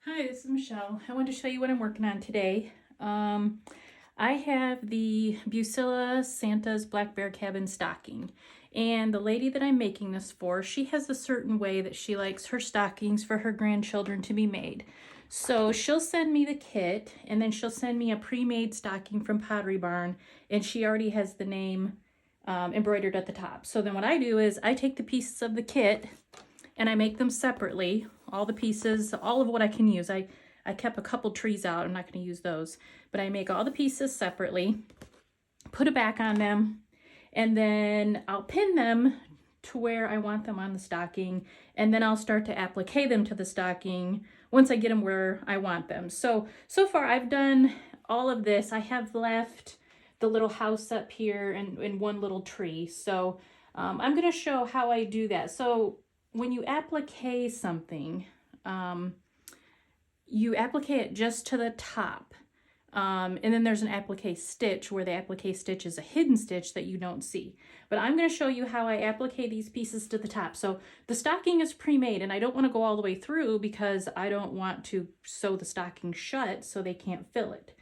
Hi, this is Michelle. I wanted to show you what I'm working on today. I have the Bucilla Santa's Black Bear Cabin stocking. And the lady that I'm making this for, she has a certain way that she likes her stockings for her grandchildren to be made. So she'll send me the kit, and then she'll send me a pre-made stocking from Pottery Barn, and she already has the name embroidered at the top. So then what I do is I take the pieces of the kit and I make them separately, all the pieces, all of what I can use. I kept a couple trees out, I'm not going to use those, but I make all the pieces separately, put a back on them, and then I'll pin them to where I want them on the stocking, and then I'll start to applique them to the stocking once I get them where I want them. So far I've done all of this. I have left the little house up here and one little tree. So I'm going to show how I do that. So when you applique something, you applique it just to the top. And then there's an applique stitch where the applique stitch is a hidden stitch that you don't see. But I'm going to show you how I applique these pieces to the top. So the stocking is pre-made, and I don't want to go all the way through because I don't want to sew the stocking shut so they can't fill it.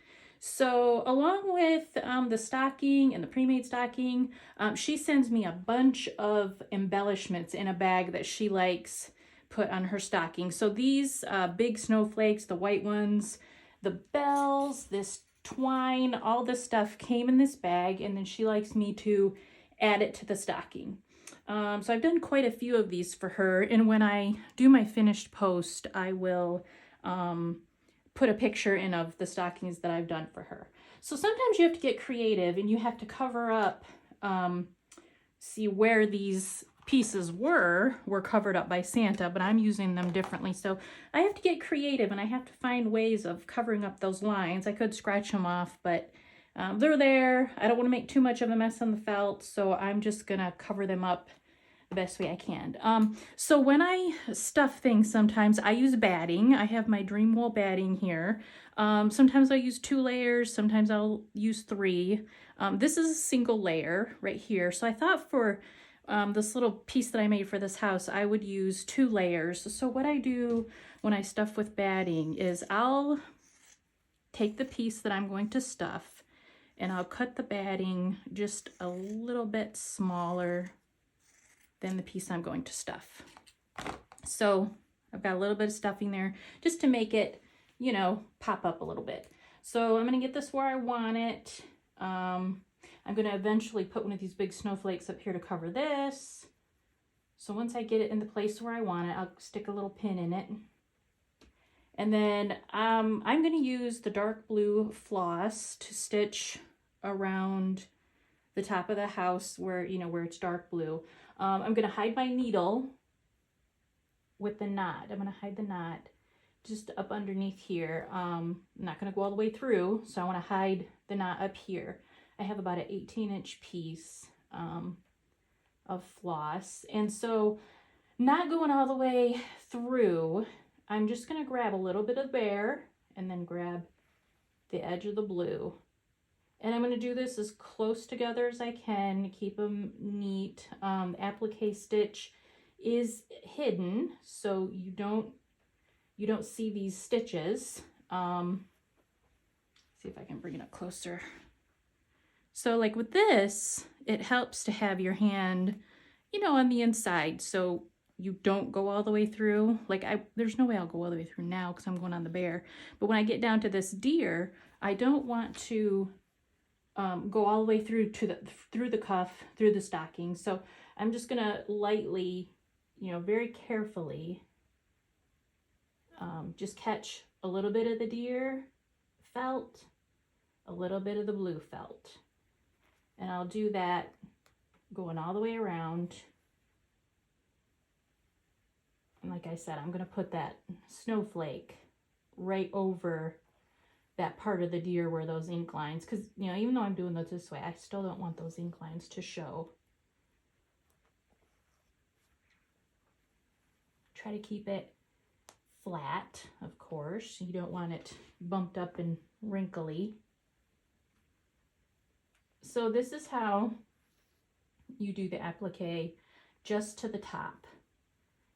So along with the stocking and the pre-made stocking, she sends me a bunch of embellishments in a bag that she likes put on her stocking. So these big snowflakes, the white ones, the bells, this twine, all this stuff came in this bag, and then she likes me to add it to the stocking. So I've done quite a few of these for her, and when I do my finished post, I will put a picture in of the stockings that I've done for her. So sometimes you have to get creative and you have to cover up, see where these pieces were covered up by Santa, but I'm using them differently. So I have to get creative and I have to find ways of covering up those lines. I could scratch them off, but they're there. I don't want to make too much of a mess on the felt, so I'm just gonna cover them up the best way I can. So when I stuff things, sometimes I use batting. I have my dream wool batting here. Sometimes I'll use 2 layers, sometimes I'll use 3. This is a single layer right here. So I thought for this little piece that I made for this house, I would use 2 layers. So what I do when I stuff with batting is I'll take the piece that I'm going to stuff and I'll cut the batting just a little bit smaller than the piece I'm going to stuff. So I've got a little bit of stuffing there just to make it, you know, pop up a little bit. So I'm going to get this where I want it. I'm going to eventually put one of these big snowflakes up here to cover this. So once I get it in the place where I want it, I'll stick a little pin in it. And then I'm going to use the dark blue floss to stitch around the top of the house where, you know, where it's dark blue. I'm going to hide my needle with the knot. I'm going to hide the knot just up underneath here. I'm not going to go all the way through, so I want to hide the knot up here. I have about an 18-inch piece of floss, and so not going all the way through, I'm just going to grab a little bit of bare and then grab the edge of the blue. And I'm going to do this as close together as I can, keep them neat. The applique stitch is hidden, so you don't see these stitches. See if I can bring it up closer. So like with this, it helps to have your hand, you know, on the inside, so you don't go all the way through. Like there's no way I'll go all the way through now because I'm going on the bear. But when I get down to this deer, I don't want to go all the way through the cuff, through the stocking. So I'm just gonna lightly, you know, very carefully, just catch a little bit of the deer felt, a little bit of the blue felt, and I'll do that going all the way around. And like I said, I'm gonna put that snowflake right over that part of the deer where those ink lines, because, you know, even though I'm doing this way, I still don't want those ink lines to show. Try to keep it flat, of course. You don't want it bumped up and wrinkly. So this is how you do the applique, just to the top.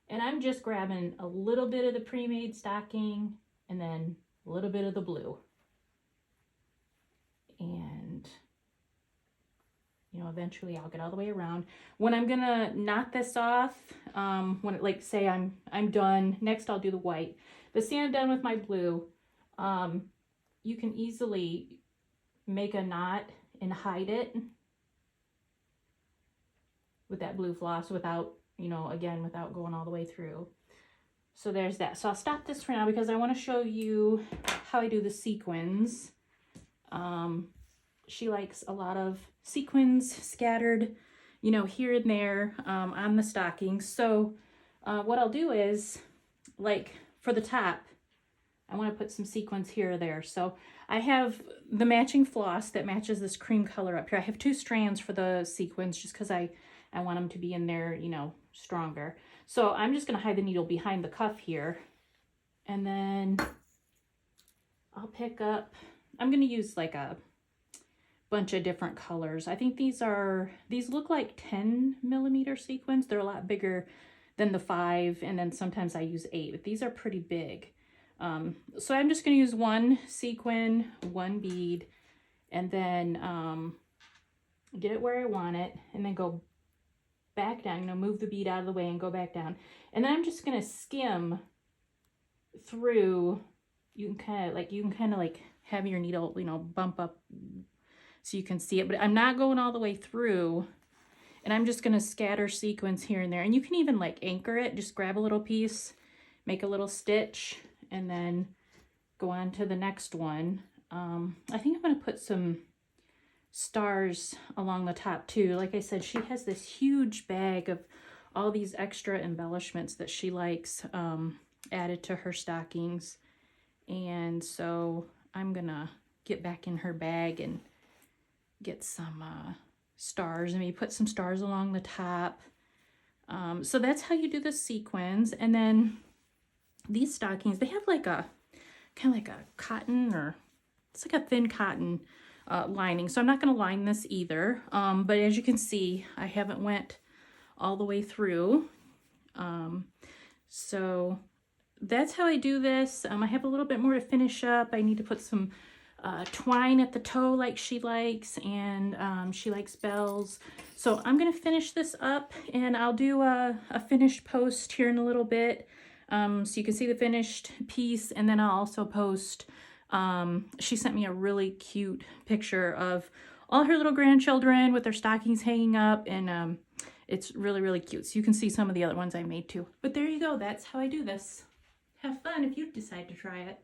And I'm just grabbing a little bit of the pre-made stocking and then a little bit of the blue. And, you know, eventually I'll get all the way around. When I'm gonna knot this off, when it, like say I'm done, next I'll do the white. But see, I'm done with my blue. You can easily make a knot and hide it with that blue floss without, you know, again, without going all the way through. So there's that. So I'll stop this for now because I want to show you how I do the sequins. She likes a lot of sequins scattered, you know, here and there on the stockings. So what I'll do is, like for the top, I want to put some sequins here or there. So I have the matching floss that matches this cream color up here. I have 2 strands for the sequins just because I want them to be in there, you know, stronger. So I'm just going to hide the needle behind the cuff here. And then I'll pick up, I'm going to use like a bunch of different colors. I think these look like 10mm sequins. They're a lot bigger than the 5, and then sometimes I use 8, but these are pretty big. So I'm just going to use 1 sequin, 1 bead, and then get it where I want it, and then go back down, you know, move the bead out of the way and go back down. And then I'm just going to skim through. You can kind of like have your needle, you know, bump up so you can see it, but I'm not going all the way through. And I'm just going to scatter sequins here and there. And you can even like anchor it, just grab a little piece, make a little stitch, and then go on to the next one. I think I'm going to put some stars along the top too. Like I said, she has this huge bag of all these extra embellishments that she likes added to her stockings. And so I'm going to get back in her bag and get some stars, and maybe put some stars along the top. So that's how you do the sequins. And then these stockings, they have like a kind of like a cotton, or it's like a thin cotton lining. So I'm not going to line this either. But as you can see, I haven't went all the way through. So that's how I do this. I have a little bit more to finish up. I need to put some twine at the toe like she likes, and she likes bells. So I'm going to finish this up, and I'll do a finished post here in a little bit, so you can see the finished piece. And then I'll also post, she sent me a really cute picture of all her little grandchildren with their stockings hanging up, and it's really, really cute. So you can see some of the other ones I made too. But there you go. That's how I do this. Have fun if you decide to try it.